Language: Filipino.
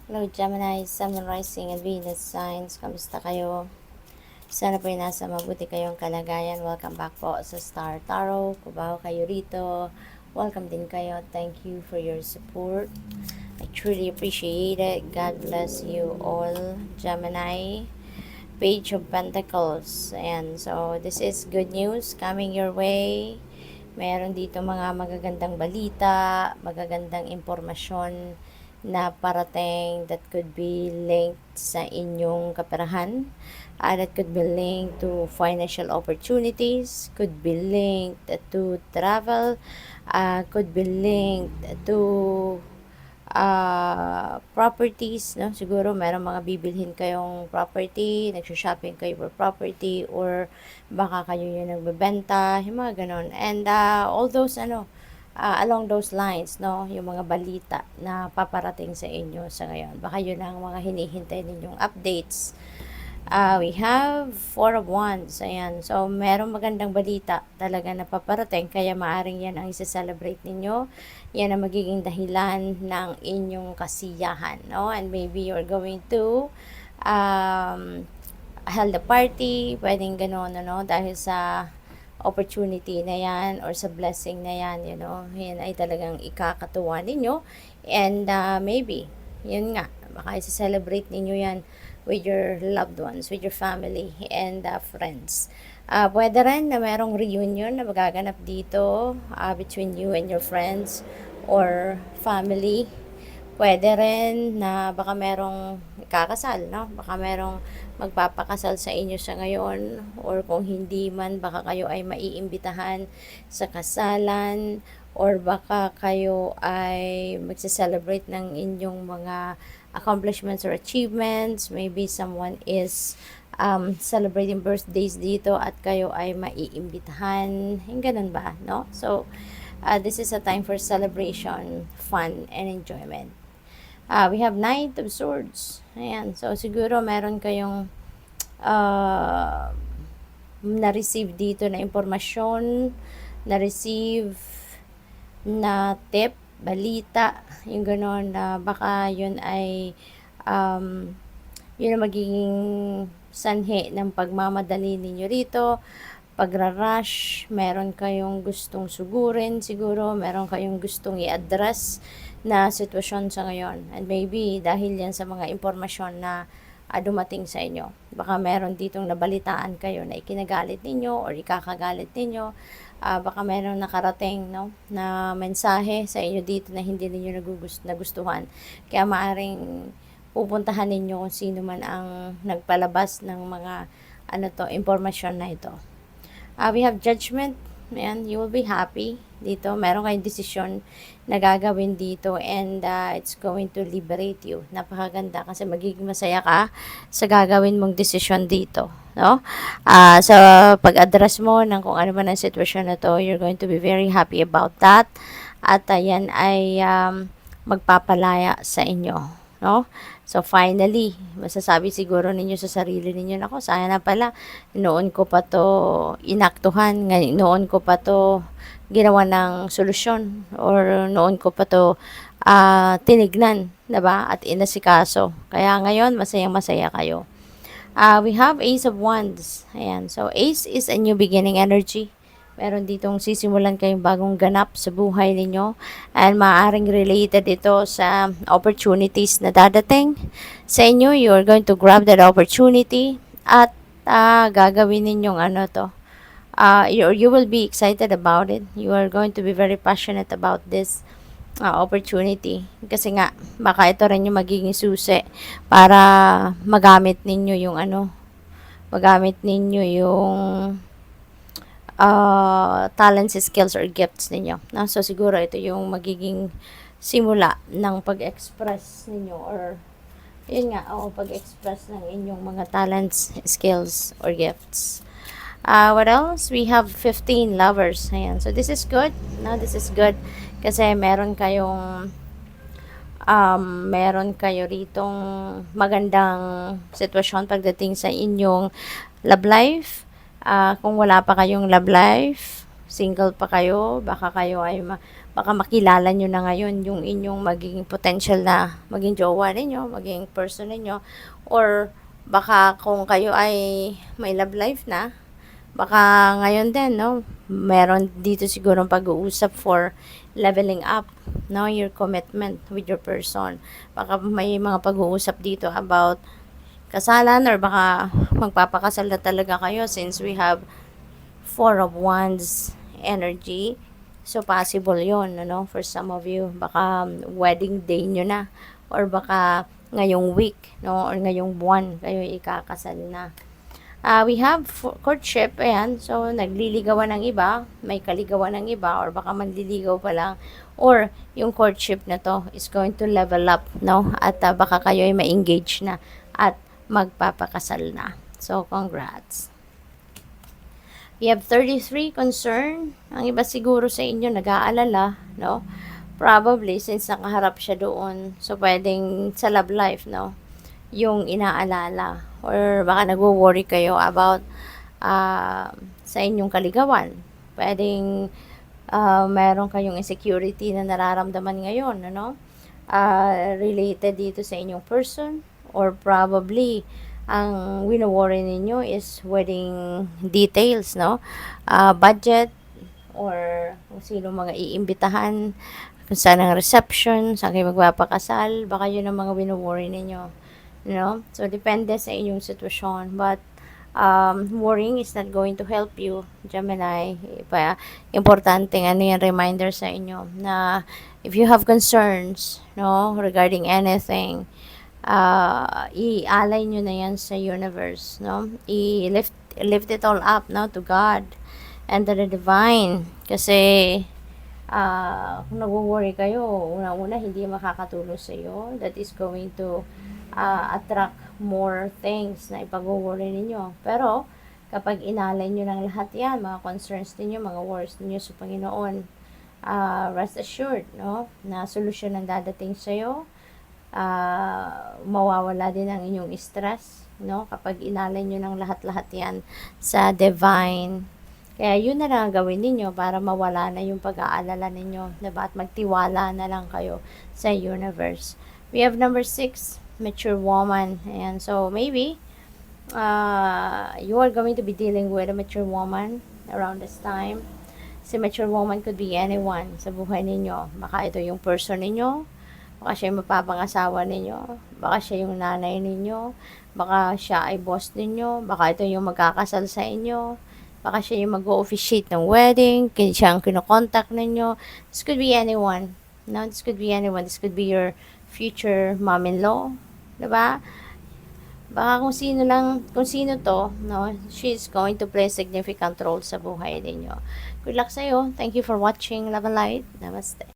Hello Gemini, Sun, Rising, and Venus signs. Kamusta kayo? Sana po ay nasa mabuti kayong kalagayan. Welcome back po sa Star Tarot. Kung bago kayo rito, welcome din kayo. Thank you for your support. I truly appreciate it. God bless you all, Gemini. Page of Pentacles. And so, this is good news coming your way. Meron dito mga magagandang balita, magagandang impormasyon na parating that could be linked sa inyong kaperahan. That could be linked to financial opportunities, could be linked to travel, could be linked to properties, no? Siguro meron mga bibilhin kayong property, nagsho-shopping kayo for property, or baka kayo yung nagbebenta, yung mga ganon. And all those, along those lines, no? Yung mga balita na paparating sa inyo sa ngayon. Baka yun ang mga hinihintay ninyong updates. We have Four of Wands. Ayan. So, merong magandang balita talaga na paparating. Kaya maaring yan ang isa-celebrate ninyo. Yan ang magiging dahilan ng inyong kasiyahan. No? And maybe you're going to hold a party. Pwedeng ganun, no? Dahil sa opportunity na yan or sa blessing na yan, yan ay talagang ikakatuwa ninyo. And maybe, yun nga, baka isa-celebrate ninyo yan with your loved ones, with your family and friends. Pwede rin na merong reunion na magaganap dito between you and your friends or family. Pwede rin na baka merong kakasal, no? Baka merong magpapakasal sa inyo sa ngayon, or kung hindi man, baka kayo ay maiimbitahan sa kasalan, or baka kayo ay magse-celebrate ng inyong mga accomplishments or achievements. Maybe someone is celebrating birthdays dito at kayo ay maiimbitahan. Yung ganun ba, no? So, this is a time for celebration, fun, and enjoyment. We have Knight of Swords. Ayan. So, siguro meron kayong na-receive dito na impormasyon, na-receive na tip, balita, yung gano'n na baka yun ay yun ang magiging sanhi ng pagmamadali ninyo rito, pagra-rush, meron kayong gustong sugurin siguro, meron kayong gustong i-address na sitwasyon sa ngayon. And maybe dahil yan sa mga impormasyon na dumating sa inyo. Baka meron ditong nabalitaan kayo na ikinagalit ninyo or ikakagalit ninyo. Baka meron nakarating, no, na mensahe sa inyo dito na hindi ninyo nagustuhan. Kaya maaring pupuntahan ninyo kung sino man ang nagpalabas ng mga impormasyon na ito. We have Judgment. Ayan, you will be happy dito. Meron kayong desisyon na gagawin dito, and it's going to liberate you. Napakaganda kasi magiging masaya ka sa gagawin mong desisyon dito, no? Sa pag-address mo ng kung ano man ang sitwasyon na to, you're going to be very happy about that. At yan ay magpapalaya sa inyo, no? So, finally, masasabi siguro ninyo sa sarili ninyo, nako, sana pala, noon ko pa to inaktuhan, noon ko pa to ginawa ng solusyon, or noon ko pa to tinignan, diba? At inasikaso. Kaya ngayon, masayang-masaya kayo. We have Ace of Wands. Ayan. So, Ace is a new beginning energy. Meron ditong sisimulan kayong bagong ganap sa buhay ninyo, and maaaring related ito sa opportunities na dadating sa inyo. You are going to grab that opportunity at gagawin ninyong you will be excited about it. You are going to be very passionate about this opportunity, kasi nga baka ito rin yung magiging susi para magamit ninyo yung talents, skills, or gifts ninyo. No? So, siguro ito yung magiging simula ng pag-express ninyo, or yun nga, pag-express ng inyong mga talents, skills, or gifts. What else? We have 15 lovers. Ayan. So, this is good. No? This is good kasi meron kayo ritong magandang sitwasyon pagdating sa inyong love life. Kung wala pa kayong love life, single pa kayo, baka kayo ay baka makilala nyo na ngayon yung inyong magiging potential na maging jowa ninyo, maging person ninyo, or baka kung kayo ay may love life na, baka ngayon din, no, meron dito siguro pag-uusap for leveling up, no, your commitment with your person. Baka may mga pag-uusap dito about kasalan, or baka magpapakasal na talaga kayo since we have Four of Wands energy. So, possible yon, ano, for some of you. Baka wedding day nyo na, or baka ngayong week, no, or ngayong buwan kayo ikakasal na. We have courtship, ayan, so nagliligawan ng iba, may kaligawan ng iba, or baka manliligaw pa lang, or yung courtship na to is going to level up, no, at baka kayo ay ma-engage na at magpapakasal na. So, congrats. We have 33, concern. Ang iba siguro sa inyo nag-aalala, no? Probably since nakaharap siya doon. So, pwedeng sa love life, no? Yung inaalala. Or baka nagwo-worry kayo about sa inyong kaligawan. Pwedeng meron kayong insecurity na nararamdaman ngayon, ano? Related dito sa inyong person. Or probably ang wino-worry ninyo is wedding details, no? Budget, or kung sino mga iimbitahan, kung saan ang reception, saan kayo magpapakasal, baka yun ang mga wino-worry ninyo, no? So, depende sa inyong sitwasyon. But, worrying is not going to help you, Gemini. Importante ano yung reminder sa inyo na if you have concerns, no, regarding anything, i-alay nyo na yan sa universe, no? I-lift it all up, no, to God and to the divine. Kasi, kung nag-worry kayo, una-una, hindi makakatulong sa iyo. That is going to attract more things na ipag-worry ninyo. Pero, kapag inalay nyo ng lahat yan, mga concerns ninyo, mga worries ninyo sa Panginoon, rest assured, no, na solusyon ang dadating sa iyo. Mawawala din ang inyong stress, no, kapag inalay nyo ng lahat-lahat yan sa divine. Kaya yun na lang gawin ninyo para mawala na yung pag-aalala ninyo, diba? At magtiwala na lang kayo sa universe. We have number 6, mature woman. And so maybe you are going to be dealing with a mature woman around this time. Si mature woman could be anyone sa buhay ninyo. Baka ito yung person ninyo, baka siya yung mapapangasawa ninyo, baka siya yung nanay ninyo, baka siya ay boss ninyo, baka ito yung magkakasal sa inyo, baka siya yung mag-o-officiate ng wedding, siya ang kinokontak ninyo. This could be anyone, no? This could be anyone. This could be your future mom-in-law, diba? Baka kung sino to, no, she's going to play a significant role sa buhay ninyo. Good luck sa'yo. Thank you for watching. Love and light. Namaste.